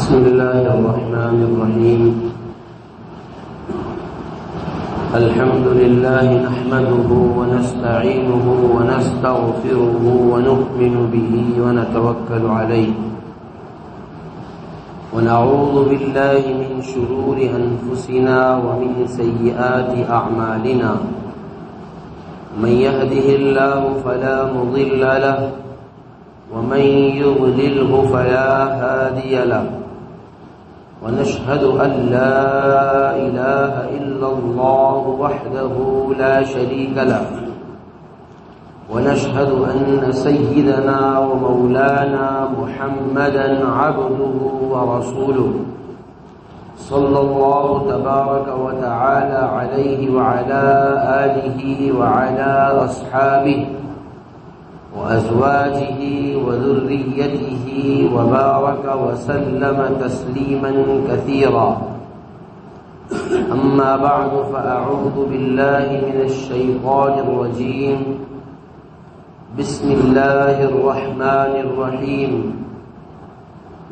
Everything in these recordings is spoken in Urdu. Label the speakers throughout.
Speaker 1: بسم الله الرحمن الرحيم. الحمد لله نحمده ونستعينه ونستغفره ونؤمن به ونتوكل عليه ونعوذ بالله من شرور أنفسنا ومن سيئات أعمالنا. من يهده الله فلا مضل له ومن يضلله فلا هادي له. ونشهد أن لا إله إلا الله وحده لا شريك له. ونشهد أن سيدنا ومولانا محمدا عبده ورسوله صلى الله تبارك وتعالى عليه وعلى آله وعلى أصحابه وأزواجه وذريته وبارك وسلم تسليما كثيرا. أما بعد فأعوذ بالله من الشيطان الرجيم. بسم الله الرحمن الرحيم.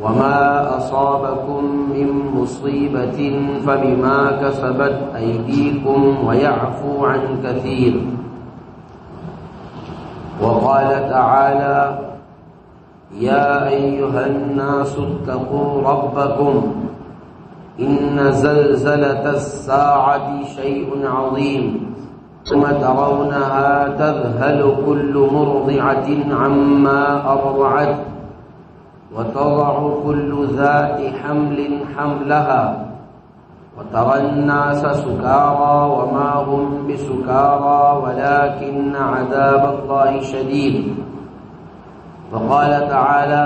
Speaker 1: وما أصابكم من مصيبة فبما كسبت أيديكم ويعفو عن كثير. وقال تعالى: يا أيها الناس اتقوا ربكم إن زلزلة الساعة شيء عظيم ثم ترونها تذهل كل مرضعة عما أرضعت وتضع كل ذات حمل حملها وترى الناس سكارى وما هم بسكارى ولكن عذاب الله شديد. وقال تعالى: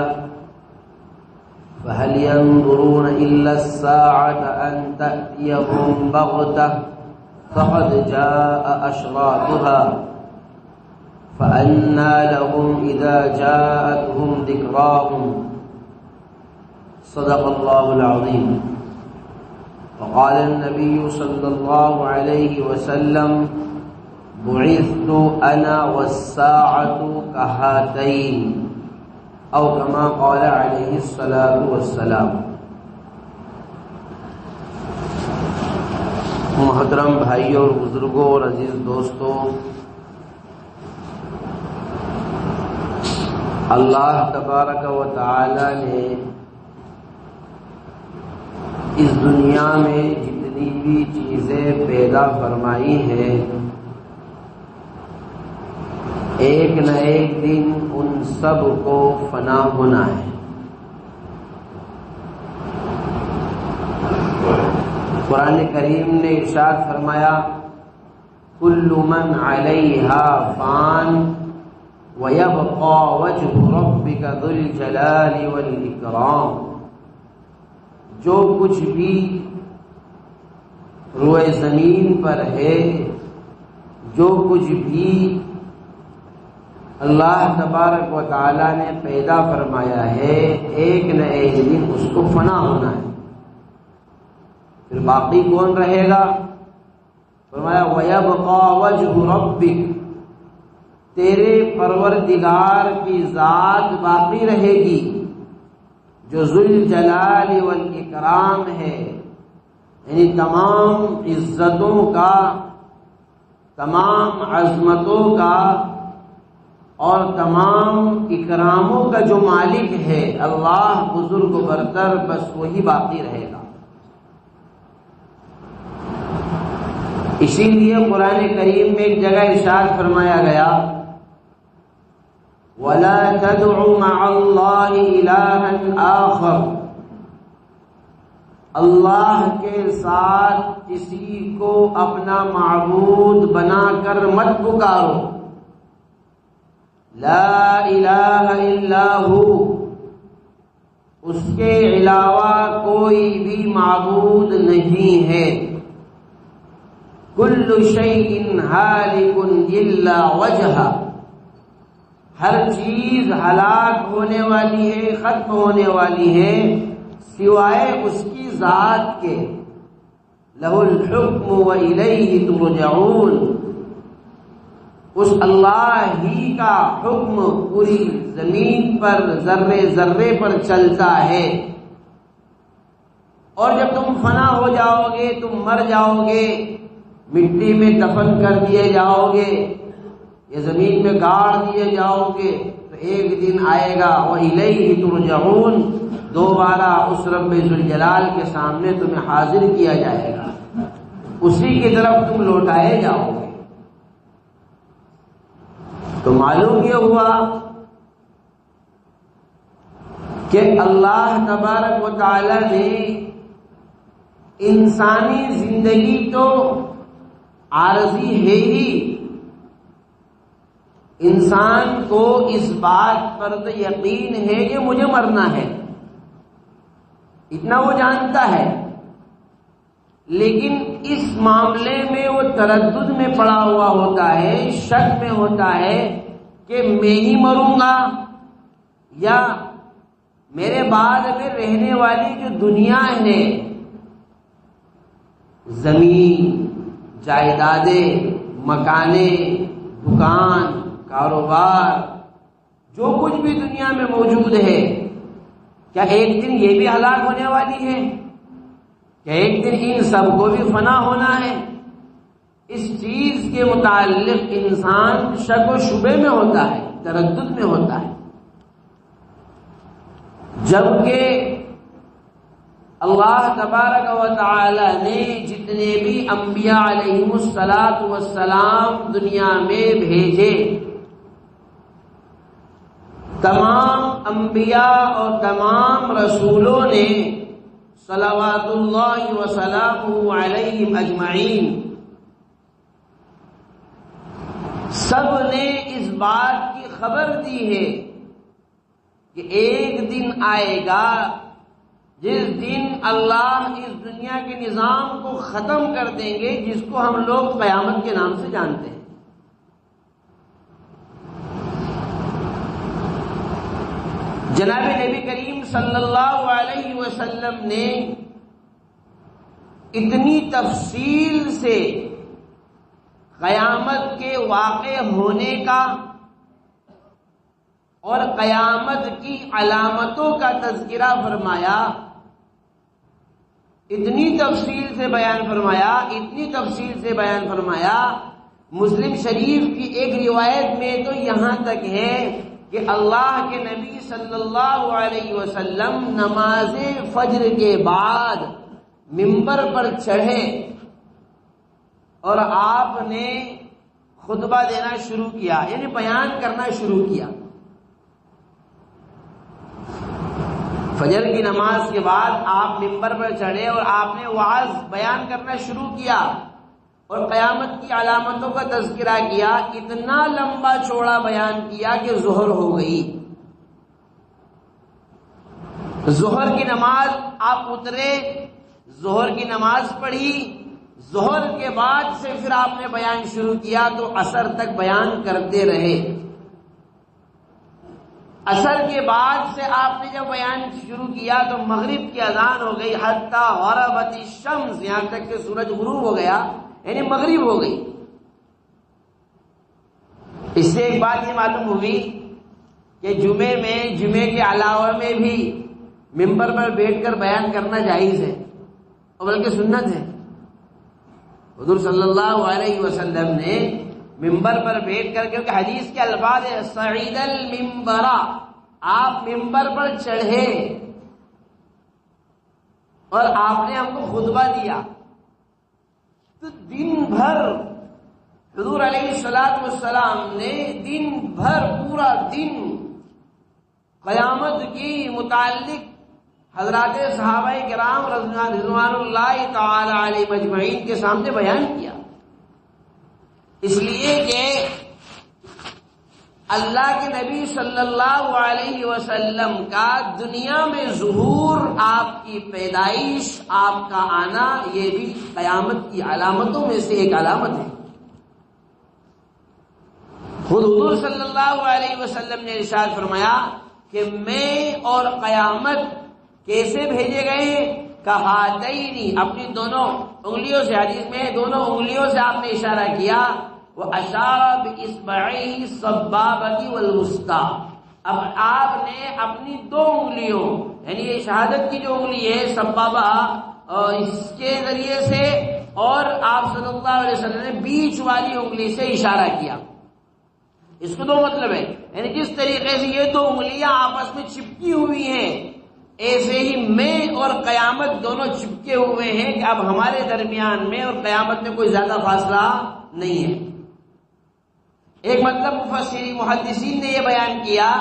Speaker 1: فهل ينظرون إلا الساعة أن تأتيهم بغتة فقد جاء أشراطها فأنى لهم إذا جاءتهم ذكراهم. صدق الله العظيم. وقال النبي صلى الله عليه وسلم: بعثت أنا والساعة كهاتين، أو كما قال عليه الصلاة والسلام. محترم بھائیوں اور بزرگوں اور عزیز دوستوں، اللہ تبارک و تعالی نے اس دنیا میں جتنی بھی چیزیں پیدا فرمائی ہیں، ایک نہ ایک دن ان سب کو فنا ہونا ہے. قرآن کریم نے ارشاد فرمایا: کل من علیہا فان ویبقى وجہ ربک ذو الجلال والاکرام. جو کچھ بھی روئے زمین پر ہے، جو کچھ بھی اللہ تبارک و تعالی نے پیدا فرمایا ہے، ایک نہ ایک دن اس کو فنا ہونا ہے. پھر باقی کون رہے گا؟ فرمایا: وَيَبْقَى وَجْهُ رَبِّكَ. تیرے پروردگار کی ذات باقی رہے گی جو ذوالجلال والاکرام ہے، یعنی تمام عزتوں کا، تمام عظمتوں کا اور تمام اکراموں کا جو مالک ہے، اللہ بزرگ و برتر، بس وہی باقی رہے گا. اسی لیے قرآن کریم میں ایک جگہ ارشاد فرمایا گیا: وَلَا تَدْعُ مَعَ اللَّهِ إِلَٰهًا آخَرَ. اللہ کے ساتھ کسی کو اپنا معبود بنا کر مت پکارو. لا الہ الا ہو، اس کے علاوہ کوئی بھی معبود نہیں ہے. کل شیء ہالک الا وجہہ. ہر چیز ہلاک ہونے والی ہے، ختم ہونے والی ہے، سوائے اس کی ذات کے. لہ الحکم وإلیہ ترجعون. اس اللہ ہی کا حکم پوری زمین پر ذرے ذرے پر چلتا ہے. اور جب تم فنا ہو جاؤ گے، تم مر جاؤ گے، مٹی میں دفن کر دیے جاؤ گے یا زمین میں گاڑ دیے جاؤ گے، تو ایک دن آئے گا وَإِلَيْهِ تُرْجَعُونَ، دوبارہ اس رب ذوالجلال کے سامنے تمہیں حاضر کیا جائے گا، اسی کی طرف تم لوٹائے جاؤ گے۔ تو معلوم یہ ہوا کہ اللہ تبارک و تعالی نے انسانی زندگی تو عارضی ہے ہی، انسان کو اس بات پر تو یقین ہے کہ مجھے مرنا ہے، اتنا وہ جانتا ہے، لیکن اس معاملے میں وہ تردد میں پڑا ہوا ہوتا ہے، شک میں ہوتا ہے کہ میں ہی مروں گا یا میرے بعد میں رہنے والی جو دنیا ہے، زمین، جائیدادیں، مکانیں، دکان، کاروبار، جو کچھ بھی دنیا میں موجود ہے، کیا ایک دن یہ بھی ہلاک ہونے والی ہے؟ کیا ایک دن ان سب کو بھی فنا ہونا ہے؟ اس چیز کے متعلق انسان شک و شبے میں ہوتا ہے، تردد میں ہوتا ہے، جبکہ اللہ تبارک و تعالی نے جتنے بھی انبیاء علیہم السلام دنیا میں بھیجے، تمام انبیاء اور تمام رسولوں نے صلوات اللہ وسلامہ علیہم اجمعین سب نے اس بات کی خبر دی ہے کہ ایک دن آئے گا جس دن اللہ اس دنیا کے نظام کو ختم کر دیں گے، جس کو ہم لوگ قیامت کے نام سے جانتے ہیں۔ جناب نبی کریم صلی اللہ علیہ وسلم نے اتنی تفصیل سے قیامت کے واقع ہونے کا اور قیامت کی علامتوں کا تذکرہ فرمایا، اتنی تفصیل سے بیان فرمایا، اتنی تفصیل سے بیان فرمایا، مسلم شریف کی ایک روایت میں تو یہاں تک ہے کہ اللہ کے نبی صلی اللہ علیہ وسلم نماز فجر کے بعد منبر پر چڑھے اور آپ نے خطبہ دینا شروع کیا، یعنی بیان کرنا شروع کیا۔ فجر کی نماز کے بعد آپ منبر پر چڑھے اور آپ نے وعظ بیان کرنا شروع کیا اور قیامت کی علامتوں کا تذکرہ کیا، اتنا لمبا چوڑا بیان کیا کہ ظہر ہو گئی۔ ظہر کی نماز آپ اترے، ظہر کی نماز پڑھی، ظہر کے بعد سے پھر آپ نے بیان شروع کیا تو عصر تک بیان کرتے رہے۔ عصر کے بعد سے آپ نے جب بیان شروع کیا تو مغرب کی اذان ہو گئی، حتی غربت الشمس، یہاں تک کہ سورج غروب ہو گیا، یعنی مغرب ہو گئی۔ اس سے ایک بات یہ معلوم ہوئی کہ جمعے کے علاوہ میں بھی منبر پر بیٹھ کر بیان کرنا جائز ہے اور بلکہ سنت ہے۔ حضور صلی اللہ علیہ وسلم نے منبر پر بیٹھ کر، کیونکہ حدیث کے الفاظ ہے صعید المنبر، آپ منبر پر چڑھے اور آپ نے ہم کو خطبہ دیا، تو دن بھر حضور علیہ السلام نے دن بھر پورا دن قیامت کی متعلق حضرات صحابہ کرام رضوان اللہ تعالی علیہ مجمعین کے سامنے بیان کیا، اس لیے کہ اللہ کے نبی صلی اللہ علیہ وسلم کا دنیا میں ظہور، آپ کی پیدائش، آپ کا آنا، یہ بھی قیامت کی علامتوں میں سے ایک علامت ہے۔ خود حضور صلی اللہ علیہ وسلم نے ارشاد فرمایا کہ میں اور قیامت کیسے بھیجے گئے؟ کہاتینی، اپنی دونوں انگلیوں سے، حدیث میں دونوں انگلیوں سے آپ نے اشارہ کیا، وَأَشَارَ بِإِصْبَعِهِ السَّبَّابَةِ وَالْوُسْطَىٰ، اب آپ نے اپنی دو انگلیوں یعنی یہ شہادت کی جو انگلی ہے سبابہ، اس کے ذریعے سے، اور آپ صلی اللہ علیہ وسلم نے بیچ والی انگلی سے اشارہ کیا۔ اس کو دو مطلب ہے، یعنی جس طریقے سے یہ دو انگلیاں آپس میں چپکی ہوئی ہیں، ایسے ہی میں اور قیامت دونوں چپکے ہوئے ہیں کہ اب ہمارے درمیان میں اور قیامت میں کوئی زیادہ فاصلہ نہیں ہے۔ ایک مطلب مفسرین محدثین نے یہ بیان کیا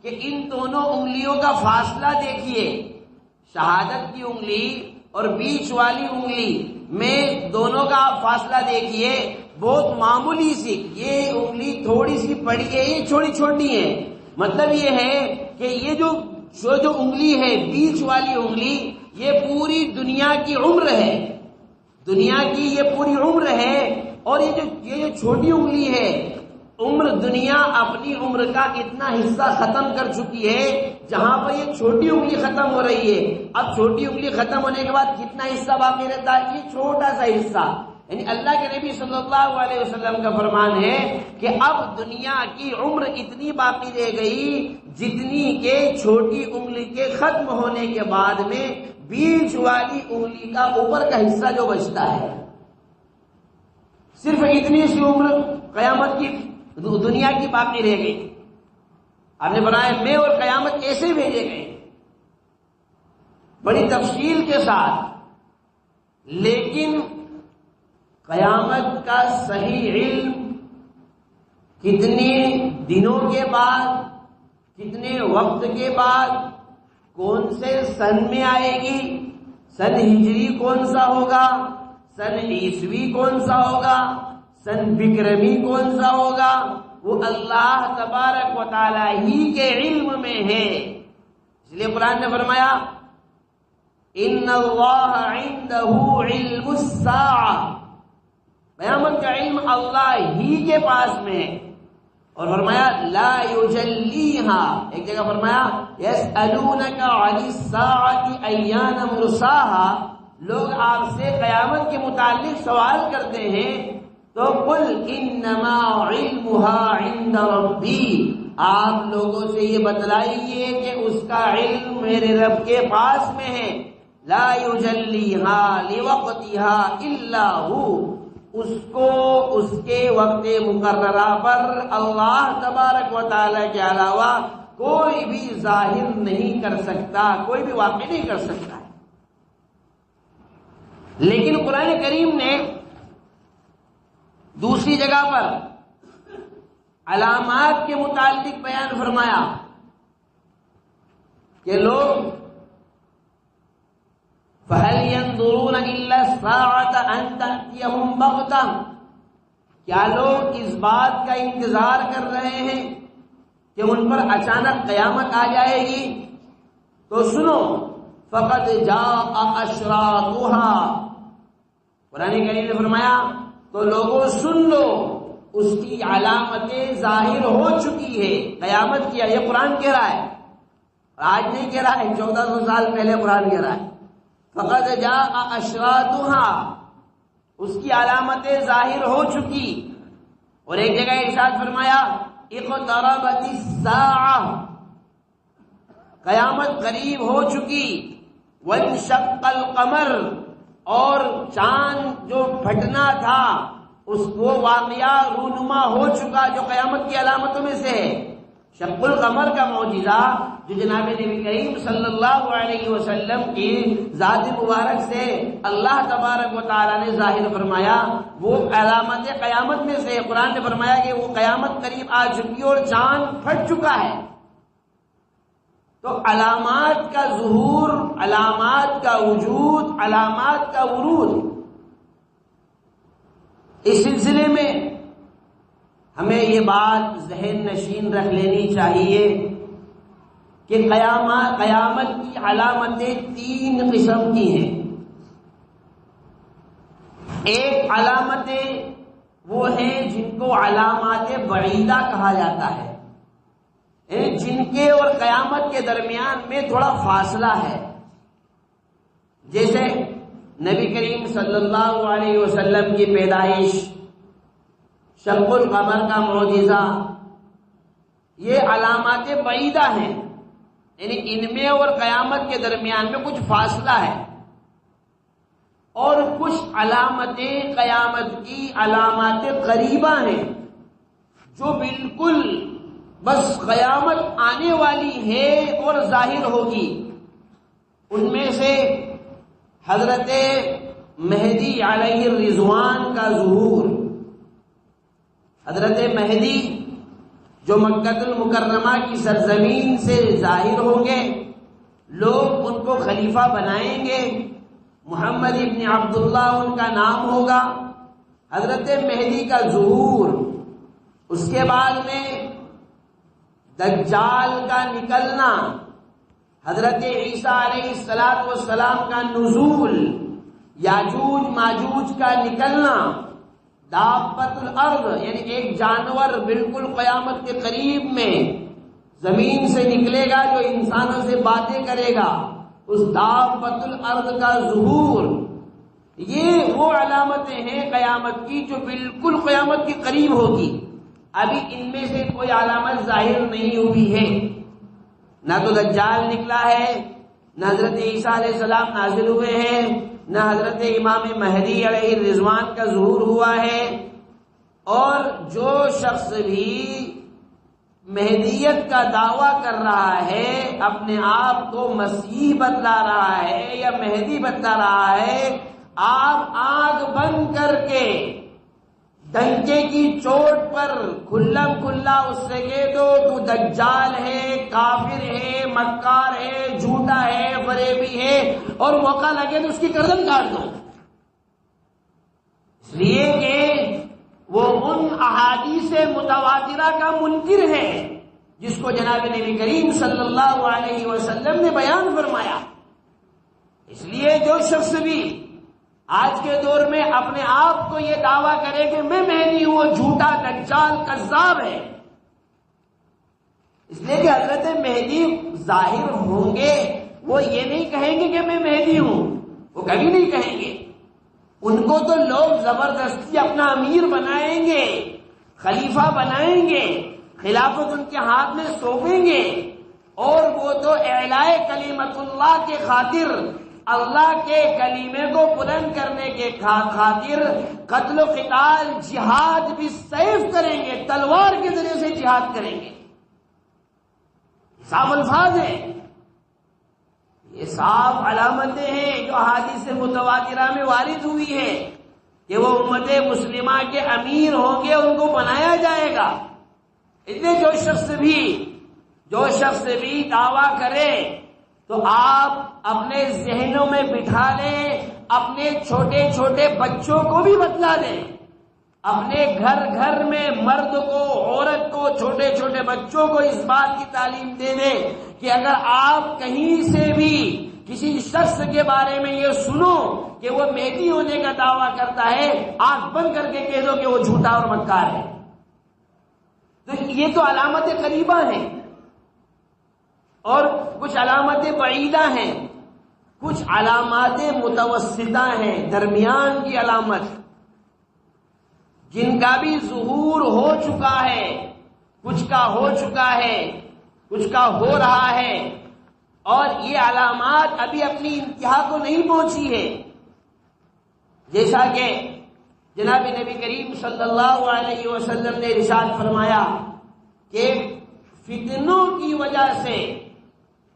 Speaker 1: کہ ان دونوں انگلیوں کا فاصلہ دیکھیے، شہادت کی انگلی اور بیچ والی انگلی میں دونوں کا فاصلہ دیکھیے، بہت معمولی سی، یہ انگلی تھوڑی سی بڑی ہے، یہ چھوٹی چھوٹی ہے۔ مطلب یہ ہے کہ یہ جو انگلی ہے بیچ والی انگلی، یہ پوری دنیا کی عمر ہے، دنیا کی یہ پوری عمر ہے، اور یہ جو چھوٹی انگلی ہے، عمر دنیا اپنی عمر کا اتنا حصہ ختم کر چکی ہے، جہاں پر یہ چھوٹی انگلی ختم ہو رہی ہے، اب چھوٹی انگلی ختم ہونے کے بعد کتنا حصہ باقی رہتا ہے؟ یہ چھوٹا سا حصہ۔ یعنی اللہ کے نبی صلی اللہ علیہ وسلم کا فرمان ہے کہ اب دنیا کی عمر اتنی باقی رہ گئی جتنی کہ چھوٹی انگلی کے ختم ہونے کے بعد میں بیچ والی انگلی کا اوپر کا حصہ جو بچتا ہے، صرف اتنی سی عمر قیامت کی دنیا کی باقی رہ گئی۔ آپ نے بنایا میں اور قیامت ایسے بھیجے گئے بڑی تفصیل کے ساتھ، لیکن قیامت کا صحیح علم کتنے دنوں کے بعد، کتنے وقت کے بعد، کون سے سن میں آئے گی، سن ہجری کون سا ہوگا، سن عیسوی کون سا ہوگا، سن بکرمی کون سا ہوگا، وہ اللہ تبارک و تعالی ہی کے علم میں ہے۔ اس لیے قرآن نے فرمایا ان اللہ عنده علم الساعہ، قیامت کا علم اللہ ہی کے پاس میں ہے، اور فرمایا لا یجلیہا، ایک جگہ فرمایا یسألونک عن الساعۃ ایان مرساہا، لوگ آپ سے قیامت کے متعلق سوال کرتے ہیں تو قل انما علمها عند ربی، آپ لوگوں سے یہ بتلائیے کہ اس کا علم میرے رب کے پاس میں ہے، لا یجلیہا لوقتہا الا ہو، اس کو اس کے وقت مقررہ پر اللہ تبارک و تعالی کے علاوہ کوئی بھی ظاہر نہیں کر سکتا، کوئی بھی واقع نہیں کر سکتا ہے۔ لیکن قرآن کریم نے دوسری جگہ پر علامات کے متعلق بیان فرمایا کہ لوگ فَهَلْ يَنظُرُونَ إِلَّا السَّاعَةَ أَن تَأْتِيَهُمْ بَغْتَةً، کیا لوگ اس بات کا انتظار کر رہے ہیں کہ ان پر اچانک قیامت آ جائے گی؟ تو سنو فَقَدْ جَاءَ أَشْرَاطُهَا، قرآن کریم نے فرمایا تو لوگوں سن لو، اس کی علامتیں ظاہر ہو چکی ہے، قیامت کی، یہ قرآن کہہ رہا ہے، آج نہیں کہہ رہا ہے، 1400 سال پہلے قرآن کہہ رہا ہے۔ فقد جاء اشراطها، اس کی علامتیں ظاہر ہو چکی، اور ایک جگہ ارشاد فرمایا اقتربت الساعہ، قیامت قریب ہو چکی، وانشق القمر، اور چاند جو پھٹنا تھا اس کو واقعہ رونما ہو چکا جو قیامت کی علامتوں میں سے ہے۔ شق القمر کا معجزہ جو جناب نبی کریم صلی اللہ علیہ وسلم کی ذات مبارک سے اللہ تبارک و تعالی نے ظاہر فرمایا، وہ علامت قیامت میں سے، قرآن نے فرمایا کہ وہ قیامت قریب آ چکی اور چاند پھٹ چکا ہے۔ تو علامات کا ظہور، علامات کا وجود، علامات کا ورود، اس سلسلے میں ہمیں یہ بات ذہن نشین رکھ لینی چاہیے کہ قیامت کی علامتیں 3 قسم کی ہیں۔ ایک علامتیں وہ ہیں جن کو علامات بعیدہ کہا جاتا ہے، جن کے اور قیامت کے درمیان میں تھوڑا فاصلہ ہے، جیسے نبی کریم صلی اللہ علیہ وسلم کی پیدائش، شق القمر کا معجزہ، یہ علامات بعیدہ ہیں، یعنی ان میں اور قیامت کے درمیان میں کچھ فاصلہ ہے، اور کچھ علامتیں قیامت کی علامات قریبہ ہیں جو بالکل بس قیامت آنے والی ہے اور ظاہر ہوگی۔ ان میں سے حضرت مہدی علیہ الرضوان کا ظہور، حضرت مہدی جو مکہ المکرمہ کی سرزمین سے ظاہر ہوں گے، لوگ ان کو خلیفہ بنائیں گے، محمد ابن عبداللہ ان کا نام ہوگا، حضرت مہدی کا ظہور، اس کے بعد میں دجال کا نکلنا، حضرت عیسیٰ علیہ السلام کا نزول، یاجوج ماجوج کا نکلنا، دابۃ الارض یعنی ایک جانور بالکل قیامت کے قریب میں زمین سے نکلے گا جو انسانوں سے باتیں کرے گا، اس دابۃ الارض کا ظہور، یہ وہ علامتیں ہیں قیامت کی جو بالکل قیامت کے قریب ہوگی۔ ابھی ان میں سے کوئی علامت ظاہر نہیں ہوئی ہے، نہ تو دجال نکلا ہے، نہ حضرت عیسیٰ علیہ السلام نازل ہوئے ہیں، نہ حضرت امام مہدی علیہ الرضوان کا ظہور ہوا ہے۔ اور جو شخص بھی مہدیت کا دعویٰ کر رہا ہے، اپنے آپ کو مسیح بتلا رہا ہے یا مہدی بتلا رہا ہے، آپ آنکھ بند کر کے ڈنکے کی چوٹ پر کھلم کھلا اس سے کہہ دو تو دجال ہے، کافر ہے، مکار ہے، جھوٹا ہے، فریبی ہے، اور موقع لگے تو اس کی گردن کاٹ دو، اس لیے کہ وہ ان احادیث متواترہ کا منکر ہے جس کو جناب نبی کریم صلی اللہ علیہ وسلم نے بیان فرمایا۔ اس لیے جو شخص بھی آج کے دور میں اپنے آپ کو یہ دعویٰ کرے کہ میں مہدی ہوں، وہ جھوٹا، دجال، کذاب ہے، اس لیے کہ حضرت مہدی ظاہر ہوں گے، وہ یہ نہیں کہیں گے کہ میں مہدی ہوں، وہ کبھی نہیں کہیں گے۔ ان کو تو لوگ زبردستی اپنا امیر بنائیں گے، خلیفہ بنائیں گے، خلافت ان کے ہاتھ میں سونپیں گے، اور وہ تو اعلاء کلمت اللہ کے خاطر، اللہ کے کلیمے کو بلند کرنے کے خاطر قتل و قتال، جہاد بھی سیف کریں گے، تلوار کے ذریعے سے جہاد کریں گے۔ صاف الفاظ ہیں، یہ صاف علامتیں ہیں جو احادیث متواترہ میں وارد ہوئی ہے کہ وہ امت مسلمہ کے امیر ہوں گے، ان کو بنایا جائے گا۔ اس لیے جو شخص بھی دعویٰ کرے تو آپ اپنے ذہنوں میں بٹھا لیں، اپنے چھوٹے چھوٹے بچوں کو بھی بتلا دیں، اپنے گھر گھر میں مرد کو، عورت کو، چھوٹے چھوٹے بچوں کو اس بات کی تعلیم دے دیں کہ اگر آپ کہیں سے بھی کسی شخص کے بارے میں یہ سنو کہ وہ مہدی ہونے کا دعویٰ کرتا ہے، آنکھ بند کر کے کہہ دو کہ وہ جھوٹا اور مکار ہے۔ تو یہ تو علامت قریبہ ہیں، اور کچھ علامت بعیدہ ہیں، کچھ علامات متوسطہ ہیں، درمیان کی علامت، جن کا بھی ظہور ہو چکا ہے، کچھ کا ہو چکا ہے، کچھ کا ہو رہا ہے، اور یہ علامات ابھی اپنی انتہا کو نہیں پہنچی ہے۔ جیسا کہ جناب نبی کریم صلی اللہ علیہ وسلم نے ارشاد فرمایا کہ فتنوں کی وجہ سے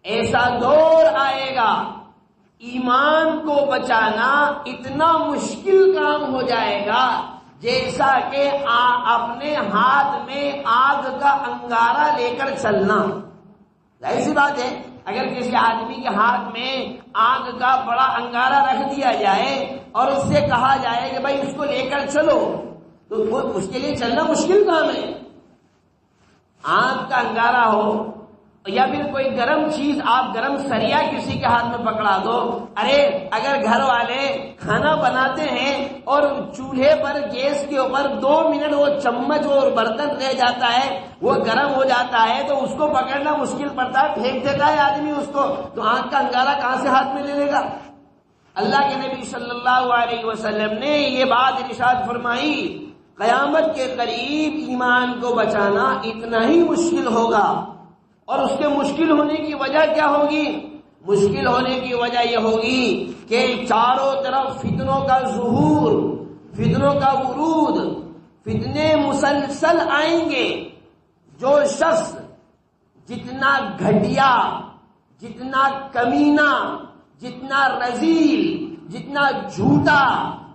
Speaker 1: ایسا دور آئے گا، ایمان کو بچانا اتنا مشکل کام ہو جائے گا جیسا کہ اپنے ہاتھ میں آگ کا انگارہ لے کر چلنا۔ ظاہر سی بات ہے، اگر کسی آدمی کے ہاتھ میں آگ کا بڑا انگارہ رکھ دیا جائے اور اس سے کہا جائے کہ بھائی اس کو لے کر چلو، تو وہ اس کے لیے چلنا مشکل کام ہے۔ آگ کا انگارہ ہو یا پھر کوئی گرم چیز، آپ گرم سریا کسی کے ہاتھ میں پکڑا دو، ارے اگر گھر والے کھانا بناتے ہیں اور چولہے پر گیس کے اوپر 2 منٹ وہ چمچ اور برتن رہ جاتا ہے، وہ گرم ہو جاتا ہے تو اس کو پکڑنا مشکل پڑتا ہے، پھینک دیتا ہے آدمی اس کو، تو آنکھ کا انگارہ کہاں سے ہاتھ میں لے لے گا؟ اللہ کے نبی صلی اللہ علیہ وسلم نے یہ بات ارشاد فرمائی، قیامت کے قریب ایمان کو بچانا اتنا ہی مشکل ہوگا اور اس کے مشکل ہونے کی وجہ کیا ہوگی؟ مشکل ہونے کی وجہ یہ ہوگی کہ چاروں طرف فتنوں کا ظہور، فتنوں کا ورود، فتنے مسلسل آئیں گے۔ جو شخص جتنا گھٹیا، جتنا کمینہ، جتنا رذیل، جتنا جھوٹا،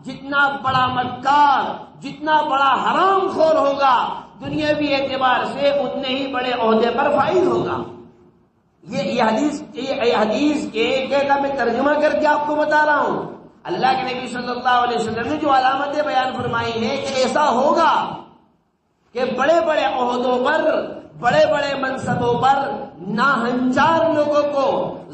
Speaker 1: جتنا بڑا مکار، جتنا بڑا حرام خور ہوگا، دنیاوی اعتبار سے اتنے ہی بڑے عہدے پر فائز ہوگا۔ یہ حدیث کے کا میں ترجمہ کر کے آپ کو بتا رہا ہوں۔ اللہ کے نبی صلی اللہ علیہ وسلم نے جو علامتیں بیان فرمائی ہیں کہ ایسا ہوگا کہ بڑے بڑے عہدوں پر، بڑے بڑے منصبوں پر ناہنجار لوگوں کو،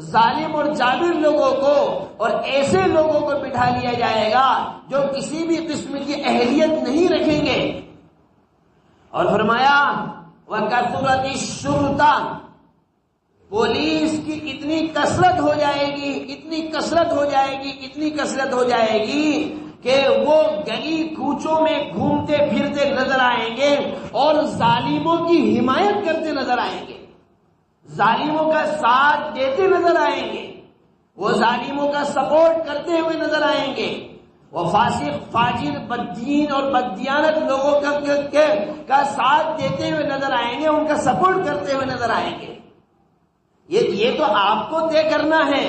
Speaker 1: ظالم اور جابر لوگوں کو اور ایسے لوگوں کو بٹھا لیا جائے گا جو کسی بھی قسم کی اہلیت نہیں رکھیں گے۔ اور فرمایا وَكَثُرَتِ الشُّرْطَةُ، پولیس کی اتنی کثرت ہو جائے گی، اتنی کثرت ہو جائے گی، اتنی کثرت ہو جائے گی کہ وہ گلی کوچوں میں گھومتے پھرتے نظر آئیں گے اور ظالموں کی حمایت کرتے نظر آئیں گے، ظالموں کا ساتھ دیتے نظر آئیں گے، وہ ظالموں کا سپورٹ کرتے ہوئے نظر آئیں گے، وہ فاسق، فاجر، بددین اور بددیانت لوگوں کا ساتھ دیتے ہوئے نظر آئیں گے، ان کا سپورٹ کرتے ہوئے نظر آئیں گے۔ یہ تو آپ کو طے کرنا ہے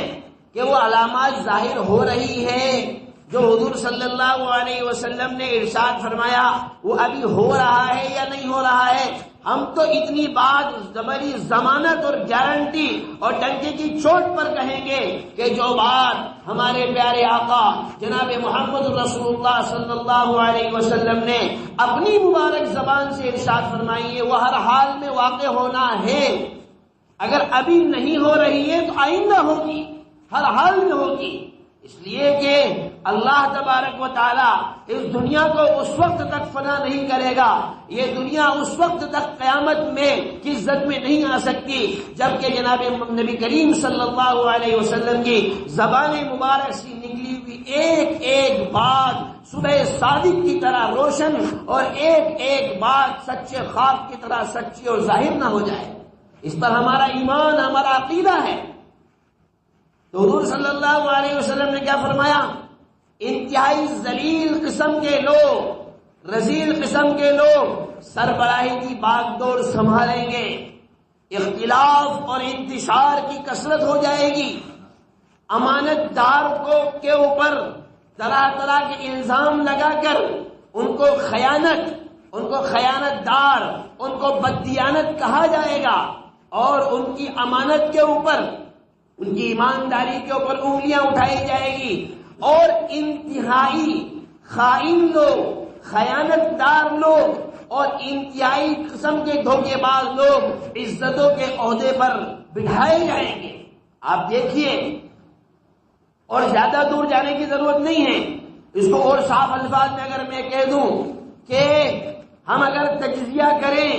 Speaker 1: کہ وہ علامات ظاہر ہو رہی ہے جو حضور صلی اللہ علیہ وسلم نے ارشاد فرمایا، وہ ابھی ہو رہا ہے یا نہیں ہو رہا ہے۔ ہم تو اتنی بات بڑی ضمانت اور گارنٹی اور ڈنکے کی چوٹ پر کہیں گے کہ جو بات ہمارے پیارے آقا جناب محمد رسول اللہ صلی اللہ علیہ وسلم نے اپنی مبارک زبان سے ارشاد فرمائی ہے وہ ہر حال میں واقع ہونا ہے۔ اگر ابھی نہیں ہو رہی ہے تو آئندہ ہوگی، ہر حال میں ہوگی، اس لیے کہ اللہ تبارک و تعالی اس دنیا کو اس وقت تک فنا نہیں کرے گا، یہ دنیا اس وقت تک قیامت میں کی عزت میں نہیں آ سکتی جبکہ جناب نبی کریم صلی اللہ علیہ وسلم کی زبان مبارک سے نکلی ہوئی ایک ایک بات صبح صادق کی طرح روشن اور ایک ایک بات سچے خواب کی طرح سچی اور ظاہر نہ ہو جائے۔ اس پر ہمارا ایمان، ہمارا عقیدہ ہے۔ تو حضور صلی اللہ علیہ وسلم نے کیا فرمایا؟ انتہائی ذلیل قسم کے لوگ، رذیل قسم کے لوگ سربراہی کی باغ دوڑ سنبھالیں گے، اختلاف اور انتشار کی کثرت ہو جائے گی، امانت دار کے اوپر طرح طرح کے الزام لگا کر ان کو خیانت دار، ان کو بددیانت کہا جائے گا اور ان کی امانت کے اوپر، ان کی ایمانداری کے اوپر انگلیاں اٹھائی جائے گی، اور انتہائی خائن لوگ، خیانت دار لوگ اور انتہائی قسم کے دھوکے باز لوگ عزتوں کے عہدے پر بٹھائے جائیں گے۔ آپ دیکھیے، اور زیادہ دور جانے کی ضرورت نہیں ہے، اس کو اور صاف الفاظ میں اگر میں کہہ دوں کہ ہم اگر تجزیہ کریں،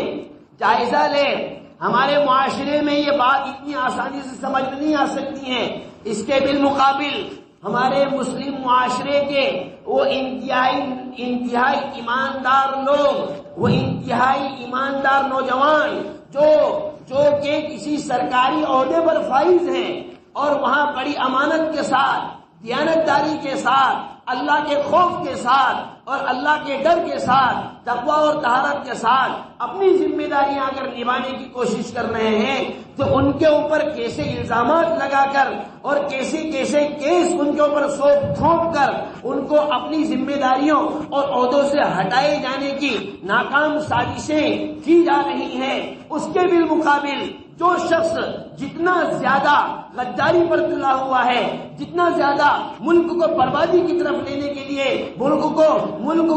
Speaker 1: جائزہ لیں، ہمارے معاشرے میں یہ بات اتنی آسانی سے سمجھ میں نہیں آ سکتی ہے۔ اس کے بالمقابل ہمارے مسلم معاشرے کے وہ انتہائی ایماندار لوگ، وہ انتہائی ایماندار نوجوان جو کہ کسی سرکاری عہدے پر فائز ہیں اور وہاں بڑی امانت کے ساتھ، دیانتداری کے ساتھ، اللہ کے خوف کے ساتھ اور اللہ کے ڈر کے ساتھ، تقوی اور طہارت کے ساتھ اپنی ذمہ داریاں اگر نبھانے کی کوشش کر رہے ہیں تو ان کے اوپر کیسے الزامات لگا کر اور کیسے کیس ان کے اوپر تھوپ کر ان کو اپنی ذمہ داریوں اور عہدوں سے ہٹائے جانے کی ناکام سازشیں کی جا رہی ہیں، اس کے بالمقابل جو شخص جتنا زیادہ غداری پر تلا ہوا ہے، جتنا زیادہ ملک کو بربادی کی طرف لینے کے لیے، ملک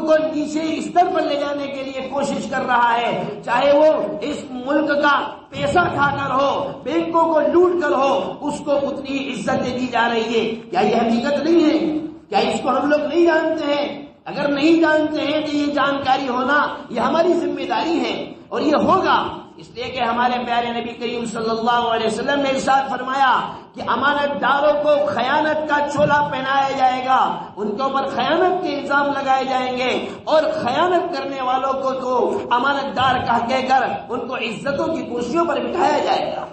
Speaker 1: کو نیچے استر پر لے جانے کے لیے کوشش کر رہا ہے، چاہے وہ اس ملک کا پیسہ کھا کر ہو، بینکوں کو لوٹ کر ہو، اس کو اتنی عزتیں دی جا رہی ہے۔ کیا یہ حقیقت نہیں ہے؟ کیا اس کو ہم لوگ نہیں جانتے ہیں؟ اگر نہیں جانتے ہیں تو یہ جانکاری ہونا یہ ہماری ذمہ داری ہے، اور یہ ہوگا اس لیے کہ ہمارے پیارے نبی کریم صلی اللہ علیہ وسلم نے ارشاد فرمایا کہ امانت داروں کو خیانت کا چولا پہنایا جائے گا، ان کے اوپر خیانت کے الزام لگائے جائیں گے، اور خیانت کرنے والوں کو تو امانت دار کہہ کر ان کو عزتوں کی کرسیوں پر بٹھایا جائے گا۔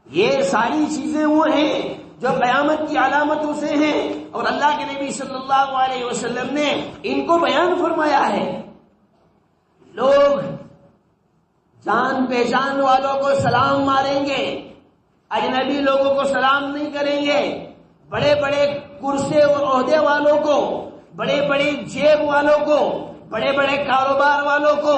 Speaker 1: یہ ساری چیزیں وہ ہیں جو قیامت کی علامتوں سے ہیں، اور اللہ کے نبی صلی اللہ علیہ وسلم نے ان کو بیان فرمایا ہے۔ لوگ جان پہچان والوں کو سلام ماریں گے، اجنبی لوگوں کو سلام نہیں کریں گے، بڑے بڑے کرسی اور عہدے والوں کو، بڑے بڑے جیب والوں کو، بڑے بڑے کاروبار والوں کو،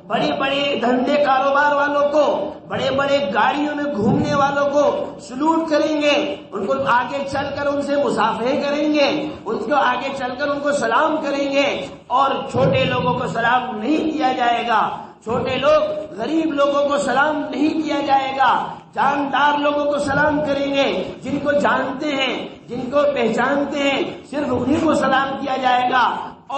Speaker 1: بڑے بڑے دھندے کاروبار والوں کو، بڑے بڑے گاڑیوں میں گھومنے والوں کو سلوٹ کریں گے، ان کو آگے چل کر ان سے مصافحہ کریں گے، ان کو آگے چل کر ان کو سلام کریں گے، اور چھوٹے لوگوں کو سلام نہیں کیا جائے گا، چھوٹے لوگ غریب لوگوں کو سلام نہیں کیا جائے گا، جاندار لوگوں کو سلام کریں گے، جن کو جانتے ہیں، جن کو پہچانتے ہیں، صرف انہیں کو سلام کیا جائے گا،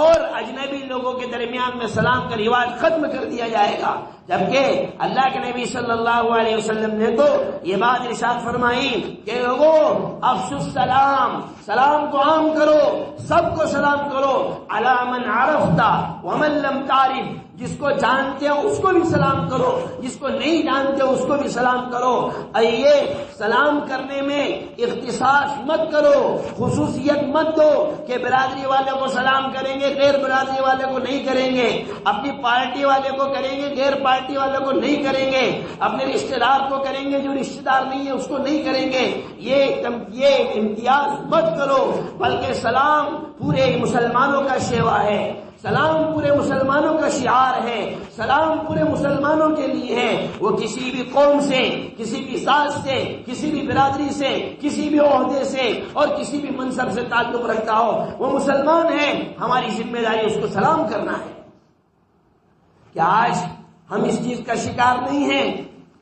Speaker 1: اور اجنبی لوگوں کے درمیان میں سلام کا رواج ختم کر دیا جائے گا۔ جبکہ اللہ کے نبی صلی اللہ علیہ وسلم نے تو یہ بات ارشاد فرمائی کہ لوگوں افشوا السلام، سلام کو عام کرو، سب کو سلام کرو، علی من عرفت ومن لم تعرف، جس کو جانتے ہو اس کو بھی سلام کرو، جس کو نہیں جانتے ہو اس کو بھی سلام کرو۔ یہ سلام کرنے میں اختصاص مت کرو، خصوصیت مت دو کہ برادری والے کو سلام کریں گے، غیر برادری والے کو نہیں کریں گے، اپنی پارٹی والے کو کریں گے، غیر پارٹی والے کو نہیں کریں گے، اپنے رشتہ دار کو کریں گے، جو رشتہ دار نہیں ہے اس کو نہیں کریں گے۔ یہ امتیاز مت کرو، بلکہ سلام پورے مسلمانوں کا شیوا ہے، سلام پورے مسلمانوں کا شعار ہے، سلام پورے مسلمانوں کے لیے ہے۔ وہ کسی بھی قوم سے، کسی بھی ذات سے، کسی بھی برادری سے، کسی بھی عہدے سے اور کسی بھی منصب سے تعلق رکھتا ہو، وہ مسلمان ہے، ہماری ذمہ داری اس کو سلام کرنا ہے۔ کیا آج ہم اس چیز کا شکار نہیں ہیں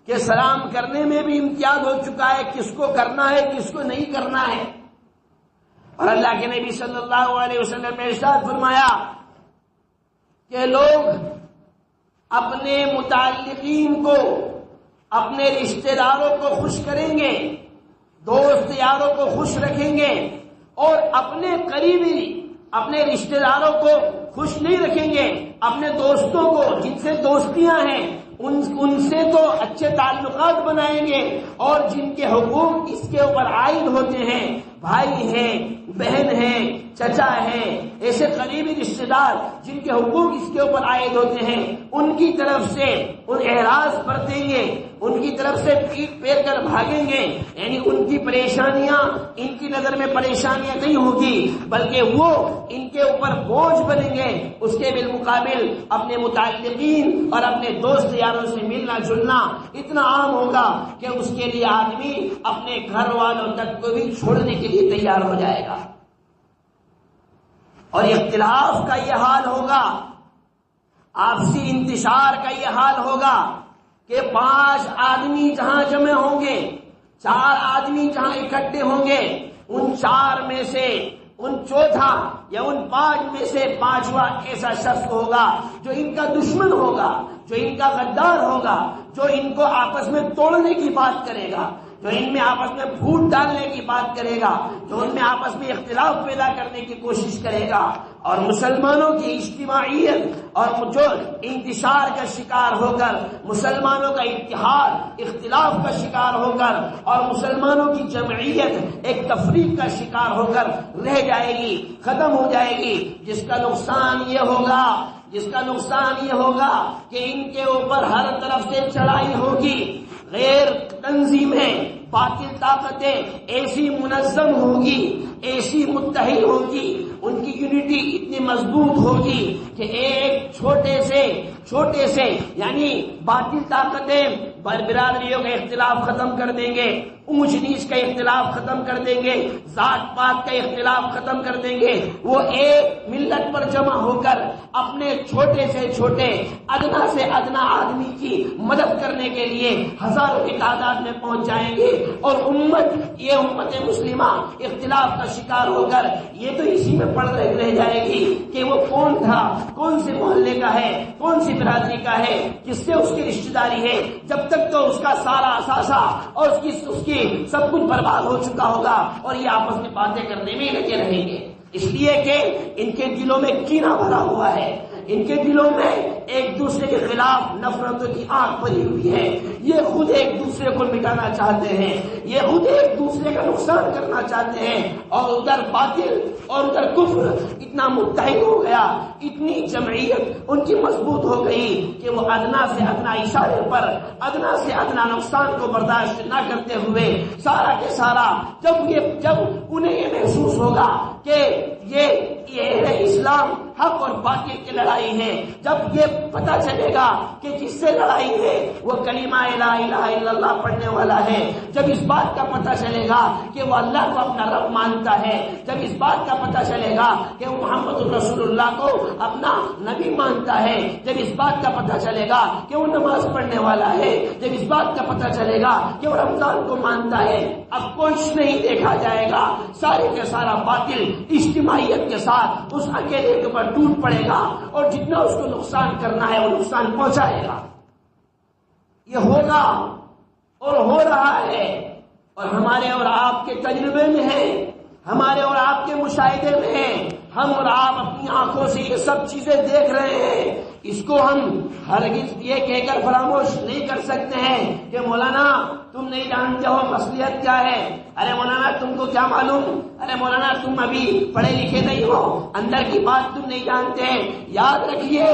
Speaker 1: کہ سلام کرنے میں بھی امتیاز ہو چکا ہے، کس کو کرنا ہے کس کو نہیں کرنا ہے؟ اور اللہ کے نبی صلی اللہ علیہ وسلم نے ارشاد فرمایا کہ لوگ اپنے متعلقین کو، اپنے رشتہ داروں کو خوش کریں گے، دوست یاروں کو خوش رکھیں گے، اور اپنے قریبی، اپنے رشتہ داروں کو خوش نہیں رکھیں گے، اپنے دوستوں کو جن سے دوستیاں ہیں ان سے تو اچھے تعلقات بنائیں گے، اور جن کے حقوق اس کے اوپر عائد ہوتے ہیں، بھائی ہیں، بہن ہیں، چچا ہیں، ایسے قریبی رشتہ دار جن کے حقوق اس کے اوپر عائد ہوتے ہیں، ان کی طرف سے ان اعراض برتیں گے، ان کی طرف سے پیٹ پھیر کر بھاگیں گے، یعنی ان کی پریشانیاں ان کی نظر میں پریشانیاں نہیں ہوگی، بلکہ وہ ان کے اوپر بوجھ بنیں گے۔ اس کے بالمقابل اپنے متعلقین اور اپنے دوست یاروں سے ملنا جلنا اتنا عام ہوگا کہ اس کے لیے آدمی اپنے گھر والوں تک کو بھی چھوڑنے کے لیے تیار ہو جائے گا، اور اختلاف کا یہ حال ہوگا، آپسی انتشار کا یہ حال ہوگا کہ 5 آدمی جہاں جمع ہوں گے، 4 آدمی جہاں اکٹھے ہوں گے، ان 4 میں سے ان چوتھا یا ان 5 میں سے 5واں ایسا شخص ہوگا جو ان کا دشمن ہوگا، جو ان کا غدار ہوگا، جو ان کو آپس میں توڑنے کی بات کرے گا، جو ان میں آپس میں پھوٹ ڈالنے کی بات کرے گا، جو ان میں آپس میں اختلاف پیدا کرنے کی کوشش کرے گا، اور مسلمانوں کی اجتماعیت اور جو انتشار کا شکار ہو کر، مسلمانوں کا اتحاد اختلاف کا شکار ہو کر، اور مسلمانوں کی جمعیت ایک تفریق کا شکار ہو کر رہ جائے گی، ختم ہو جائے گی، جس کا نقصان یہ ہوگا کہ ان کے اوپر ہر طرف سے چڑھائی ہوگی، غیر تنظیمیں، باطل طاقتیں ایسی منظم ہوگی، ایسی متحد ہوگی، ان کی یونٹی اتنی مضبوط ہوگی کہ ایک چھوٹے سے یعنی باطل طاقتیں برادریوں کا اختلاف ختم کر دیں گے، اونچ نیچ کا اختلاف ختم کر دیں گے، ذات پات کا اختلاف ختم کر دیں گے، وہ ایک ملت پر جمع ہو کر اپنے چھوٹے سے چھوٹے ادنا سے ادنا آدمی کی مدد کرنے کے لیے ہزاروں کی تعداد میں پہنچ جائیں گے، اور یہ امت مسلمہ اختلاف کا شکار ہو کر یہ تو اسی میں پڑ رہ جائے گی کہ وہ کون تھا، کون سے محلے کا ہے، کون سی برادری کا ہے، کس سے اس کی رشتہ داری ہے، جب تک تو اس کا سارا اثاثہ اور اس کی سب کچھ برباد ہو چکا ہوگا، اور یہ آپس میں باتیں کرنے میں لگے رہیں گے، اس لیے کہ ان کے دلوں میں کینہ بھرا ہوا ہے، ان کے دلوں میں ایک دوسرے کے خلاف نفرتوں کی آگ بھری ہوئی ہے، یہ خود ایک دوسرے کو مٹانا چاہتے ہیں، یہ خود ایک دوسرے کا نقصان کرنا چاہتے ہیں، اور ادھر باطل اور ادھر کفر اتنا متحد ہو گیا، اتنی جمعیت ان کی مضبوط ہو گئی کہ وہ ادنا سے ادنا اشارے پر ادنا سے ادنا نقصان کو برداشت نہ کرتے ہوئے سارا کے سارا جب انہیں یہ محسوس ہوگا کہ یہ اسلام حق اور باطل کی لڑائی ہے، جب یہ پتہ چلے گا کہ جس سے لڑائی ہے وہ کلمہ لا الہ الا اللہ پڑھنے والا ہے، جب اس بات کا پتہ چلے گا کہ وہ اللہ کو اپنا رب مانتا ہے، جب اس بات کا پتہ چلے گا کہ وہ محمد رسول اللہ کو اپنا نبی مانتا ہے، جب اس بات کا پتہ چلے گا کہ وہ نماز پڑھنے والا ہے، جب اس بات کا پتہ چلے گا کہ وہ رمضان کو مانتا ہے، اب کچھ نہیں دیکھا جائے گا، سارے کا سارا باطل اجتماعیت کے ساتھ اس اکیلے کے اوپر ٹوٹ پڑے گا، اور جتنا اس کو نقصان کرنا ہے وہ نقصان پہنچائے گا۔ یہ ہوگا اور ہو رہا ہے، اور ہمارے اور آپ کے تجربے میں ہے، ہمارے اور آپ کے مشاہدے میں ہے، ہم اور آپ اپنی آنکھوں سے یہ سب چیزیں دیکھ رہے ہیں، اس کو ہم ہرگز یہ کہہ کر فراموش نہیں کر سکتے ہیں کہ مولانا تم نہیں جانتے ہو مصلحت کیا ہے، ارے مولانا تم کو کیا معلوم، ارے مولانا تم ابھی پڑھے لکھے نہیں ہو، اندر کی بات تم نہیں جانتے ہیں۔ یاد رکھیے،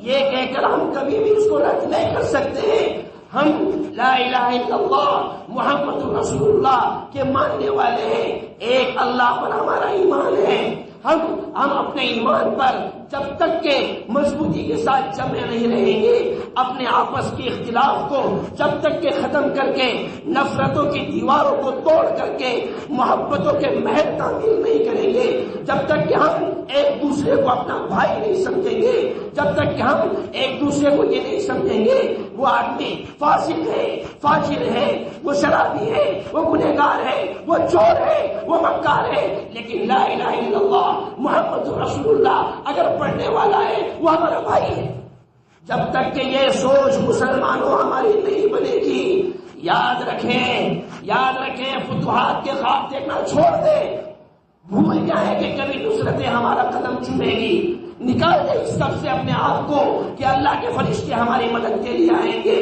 Speaker 1: یہ کہہ کر ہم کبھی بھی اس کو رد نہیں کر سکتے ہیں۔ ہم لا الہ الا اللہ محمد رسول اللہ کے ماننے والے ہیں، ایک اللہ پر ہمارا ایمان ہے، ہم اپنے ایمان پر جب تک کہ مضبوطی کے ساتھ جمے نہیں رہیں گے، اپنے آپس کے اختلاف کو جب تک کہ ختم کر کے، نفرتوں کی دیواروں کو توڑ کر کے محبتوں کے محل تعمیر نہیں کریں گے، جب تک کہ ہم ایک دوسرے کو اپنا بھائی نہیں سمجھیں گے، جب تک کہ ہم ایک دوسرے کو یہ نہیں سمجھیں گے وہ آدمی فاسق ہے، فاجر ہے، وہ شرابی ہے، وہ گنہگار ہے، وہ چور ہے، وہ مکار ہے، لیکن لا الہ الا اللہ محمد رسول اللہ اگر پڑھنے والا ہے وہ ہمارا بھائی ہے۔ جب تک کہ یہ سوچ مسلمانوں ہماری نہیں بنے گی، یاد رکھیں فتوحات کے خواب دیکھنا چھوڑ دے، بھول جائے کہ کبھی نصرتیں ہمارا قدم چومے گی، نکال دے اس سب سے اپنے آپ کو کہ اللہ کے فرشتے ہماری مدد کے لیے آئیں گے۔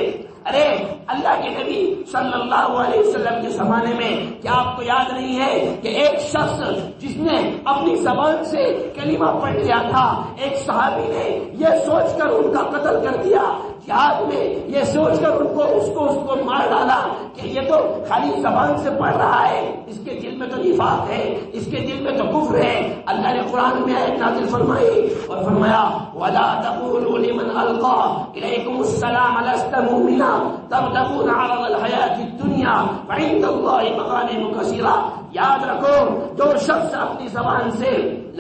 Speaker 1: ارے اللہ کے نبی صلی اللہ علیہ وسلم کے زمانے میں کیا آپ کو یاد نہیں ہے کہ ایک شخص جس نے اپنی زبان سے کلمہ پڑھ لیا تھا، ایک صحابی نے یہ سوچ کر ان کا قتل کر دیا، جہاد میں یہ سوچ کر اس کو مار ڈالا کہ یہ تو خالی زبان سے پڑھ رہا ہے، اس کے دل میں تو نفاق ہے، اس کے دل میں تو کفر ہے۔ اللہ نے قرآن میں آیت نازل فرمائی اور فرمایا وَلَا تَقُولُوا لِمَنْ أَلْقَىٰ إِلَيْكُمُ السَّلَامَ لَسْتَ مُؤْمِنًا تَبْتَغُونَ عَرَضَ الْحَيَاةِ الدُّنْيَا فَعِندَ اللَّهِ مَغَانِمُ كَثِيرَةٌ۔ یاد رکھو، جو شخص اپنی زبان سے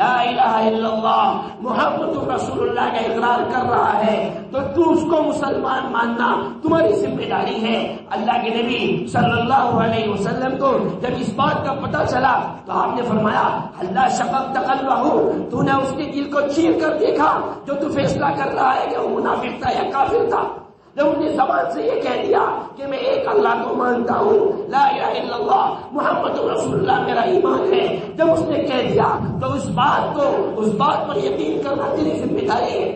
Speaker 1: لا الہ الا اللہ محمد رسول اللہ کا اقرار کر رہا ہے تو تو اس کو مسلمان ماننا تمہاری ذمہ داری ہے۔ اللہ کے نبی صلی اللہ علیہ وسلم کو جب اس بات کا پتہ چلا تو آپ نے فرمایا اللہ شققت قلبہ، تو نے اس کے دل کو چیر کر دیکھا جو تو فیصلہ کر رہا ہے کہ وہ منافق تھا یا کافر تھا۔ جب اپنی زبان سے یہ کہہ دیا کہ میں ایک اللہ کو مانتا ہوں، لا الہ الا اللہ محمد رسول اللہ میرا ایمان ہے، جب اس نے کہہ دیا تو اس بات پر یقین کرنا تیری ذمہ داری ہے۔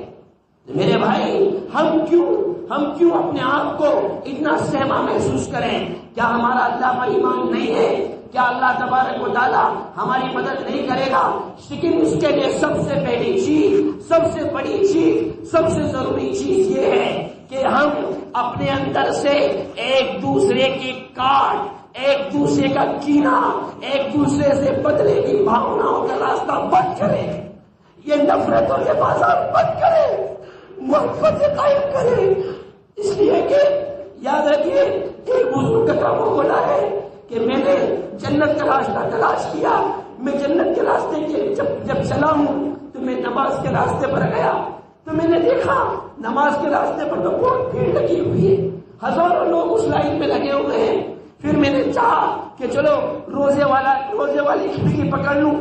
Speaker 1: میرے بھائی، ہم کیوں اپنے آپ کو اتنا سہما محسوس کریں؟ کیا ہمارا اللہ پر ایمان نہیں ہے؟ کیا اللہ تبارک و تعالیٰ ہماری مدد نہیں کرے گا؟ لیکن اس کے لیے سب سے پہلی چیز، سب سے بڑی چیز، سب سے ضروری چیز یہ ہے کہ ہم اپنے اندر سے ایک دوسرے کی کاٹ، ایک دوسرے کا کینہ، ایک دوسرے سے بدلے کی بھاوناؤں کا راستہ بند کریں، یہ نفرتوں کے بازار بند کریں، محبت قائم کریں، اس لیے کہ
Speaker 2: یاد رکھیے ایک بزرگ کا وہ بولا ہے کہ میں نے جنت کا راستہ تلاش کیا، میں جنت کے راستے کے جب چلا ہوں تو میں نماز کے راستے پر گیا تو میں نے دیکھا نماز کے راستے پر تو بہت بھیڑ لگی ہوئی ہے، ہزاروں لوگ اس لائن میں لگے ہوئے ہیں۔ پھر میں نے چاہا کہ چلو روزے والی کھڑکی پکڑ لوں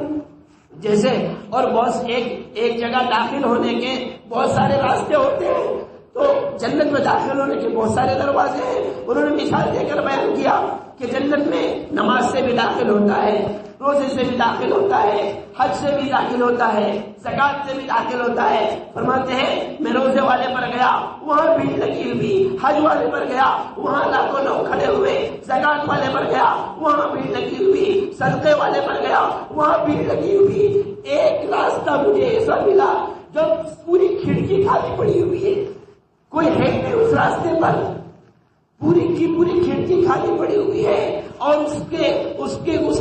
Speaker 2: جیسے، اور بہت ایک جگہ داخل ہونے کے بہت سارے راستے ہوتے ہیں، تو جنت میں داخل ہونے کے بہت سارے دروازے ہیں۔ انہوں نے مثال دے کر بیان کیا کہ جنت میں نماز سے بھی داخل ہوتا ہے، روزے سے بھی داخل ہوتا ہے، حج سے بھی داخل ہوتا ہے، زکات سے بھی داخل ہوتا ہے۔ فرماتے ہیں میں روزے والے پر گیا وہاں بھیڑ لگی ہوئی، حج والے پر گیا وہاں لاکھوں لوگ کھڑے ہوئے، زکات والے پر گیا وہاں بھیڑ لگی ہوئی، صدقے والے پر گیا وہاں بھیڑ لگی ہوئی۔ ایک راستہ مجھے ایسا ملا جب پوری کھڑکی خالی پڑی ہوئی ہے، کوئی ہے نہیں اس راستے پر، پوری کی پوری کھڑکی خالی پڑی ہوئی ہے، اور اس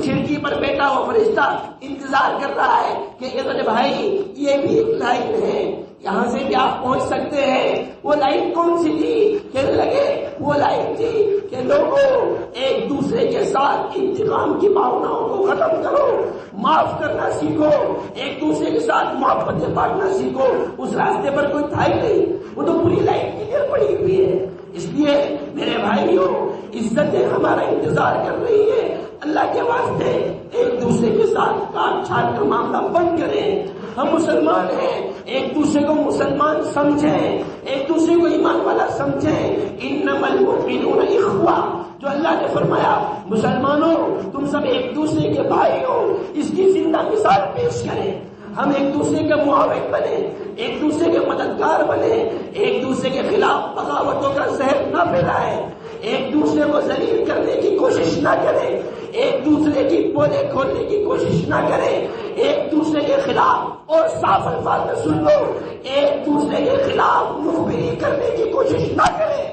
Speaker 2: کھڑکی پر بیٹھا ہوا فرشتہ انتظار کر رہا ہے کہ اے بھائی یہ بھی ایک لائن ہے، یہاں سے بھی آپ پہنچ سکتے ہیں۔ وہ لائن کون سی تھی؟ کہنے لگے وہ لائن تھی کہ لوگوں ایک دوسرے کے ساتھ انتقام کی بھاوناؤں کو ختم کرو، معاف کرنا سیکھو، ایک دوسرے کے ساتھ محبتیں بانٹنا سیکھو۔ اس راستے پر کوئی تھا ہی نہیں، وہ تو پوری لائن کلیئر پڑی ہوئی ہے۔ اس لیے میرے بھائیوں عزتیں ہمارا انتظار کر رہی ہے، اللہ کے واسطے ایک دوسرے کے ساتھ کاٹ چھاٹ کر معاملہ بند کریں۔ ہم مسلمان ہیں، ایک دوسرے کو مسلمان سمجھیں، ایک دوسرے کو ایمان والا سمجھیں۔ انما المؤمنون اخوہ، جو اللہ نے فرمایا مسلمانوں تم سب ایک دوسرے کے بھائی ہو، اس کی زندہ مثال پیش کریں۔ ہم ایک دوسرے کے معاون بنے، ایک دوسرے کے مددگار بنے، ایک دوسرے کے خلاف بغاوتوں کا زہر نہ پھیلائیں، ایک دوسرے کو ذلیل کرنے کی کوشش نہ کریں، ایک دوسرے کی پولے کھولنے کی کوشش نہ کریں، ایک دوسرے کے خلاف، اور صاف الفاظ میں سن لو، ایک دوسرے کے خلاف مخبری کرنے کی کوشش نہ کریں،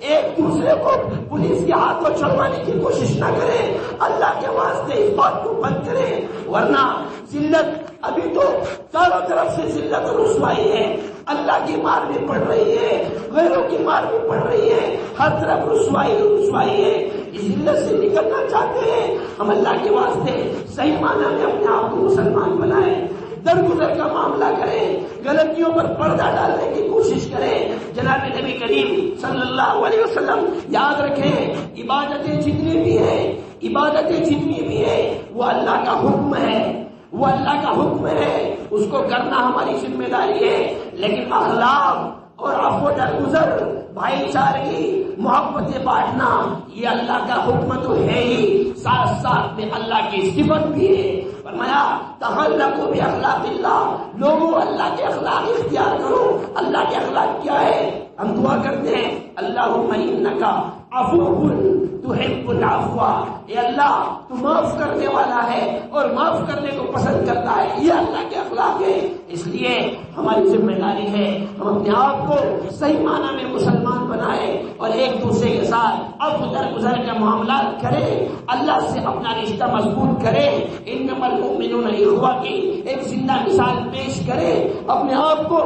Speaker 2: ایک دوسرے کو پولیس کے ہاتھوں چھڑوانے کی کوشش نہ کریں۔ اللہ کے واسطے اس بات کو بند کریں، ورنہ ذلت ابھی تو چاروں طرف سے ذلت اور رسوائی ہے، اللہ کی مار بھی پڑ رہی ہے، غیروں کی مار بھی پڑ رہی ہے، ہر طرف رسوائی ہے۔ اس ذلت سے نکلنا چاہتے ہیں ہم، اللہ کے واسطے صحیح معنی میں اپنے آپ کو مسلمان بنائیں، درگزر کا معاملہ کریں، غلطیوں پر پردہ ڈالنے کی کوشش کریں۔ جناب نبی کریم صلی اللہ علیہ وسلم یاد رکھیں عبادتیں جتنی بھی ہیں وہ اللہ کا حکم ہے، وہ اللہ کا حکم ہے، اس کو کرنا ہماری ذمہ داری ہے، لیکن اخلاق اور عفو درگزر، بھائی چارگی، محبتیں بانٹنا یہ اللہ کا حکم تو ہے ہی، ساتھ ساتھ میں اللہ کی صفت بھی ہے۔ فرمایا تخلقوا باخلاق اللہ، لوگوں اللہ کے اخلاق اختیار کرو۔ اللہ کے اخلاق کیا ہے؟ ہم دعا کرتے ہیں اللہم انکا عفو تحب العفو، اے اللہ تو معاف کرنے والا ہے اور معاف کرنے کو پسند کرتا ہے، یہ اللہ کے اخلاق ہے۔ اس لیے ہماری ذمہ داری ہے ہم اپنے آپ کو صحیح معنی میں مسلمان بنائیں اور ایک دوسرے کے ساتھ عفو درگزر کے معاملات کریں، اللہ سے اپنا رشتہ مضبوط کریں، انما المؤمنون اخوہ کی ایک زندہ مثال پیش کریں، اپنے آپ کو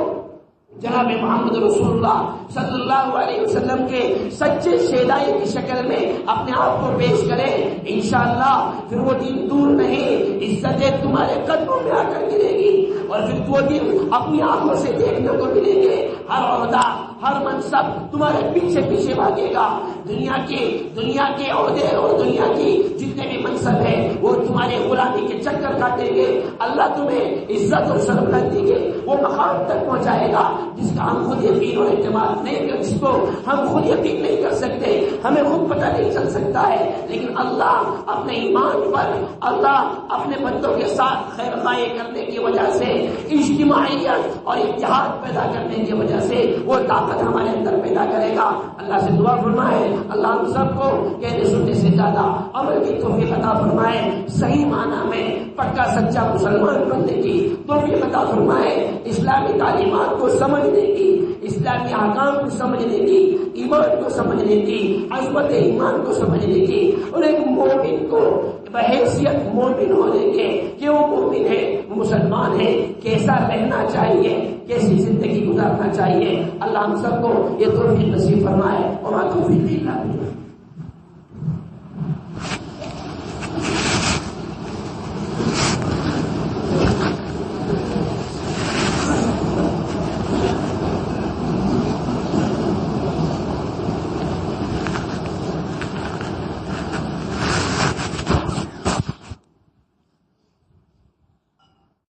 Speaker 2: جناب محمد رسول اللہ صلی اللہ علیہ وسلم کے سچے شیدائی کی شکل میں اپنے آپ کو پیش کریں، انشاءاللہ پھر وہ دن دور نہیں، عزتیں تمہارے قدموں میں آ کر گرے گی، اور پھر وہ دن اپنی آنکھوں سے دیکھنے کو ملیں گے، ہر عہدہ ہر منصب تمہارے پیچھے پیچھے بھاگے گا، دنیا کے عہدے اور دنیا کی جتنے بھی منصب ہیں وہ تمہارے غلامی کے چکر کاٹیں گے، اللہ تمہیں عزت اور سربلندی کے وہ مقام تک پہنچائے گا جس کا ہم خود یقین اور اعتماد نہیں کر، جس کو ہم خود یقین نہیں کر سکتے، ہمیں خود پتہ نہیں چل سکتا ہے، لیکن اللہ اپنے ایمان پر، اللہ اپنے بندوں کے ساتھ خیر خواہی کرنے کی وجہ سے، اجتماعیت اور اتحاد پیدا کرنے کی وجہ سے وہ طاقت ہمارے اندر پیدا کرے گا۔ اللہ سے دعا فرمائے اللہ ہم سب کو کہنے سننے سے زیادہ عمل کی توفیق عطا فرمائے، صحیح معنی میں پکا سچا مسلمان بننے کی توفیق عطا فرمائے، اسلامی تعلیمات کو سمجھنے کی، اسلامی احکام کو سمجھنے کی، ایمان کو سمجھنے کی، عظمت ایمان کو سمجھنے کی، اور ایک مومن کو بحیثیت مومن ہونے کے کہ وہ مومن ہے، مسلمان ہے، کیسا رہنا چاہیے، کیسی زندگی گزارنا چاہیے۔ اللہ ہم سب کو یہ توفیق نصیب فرمائے اور توفیق اللہ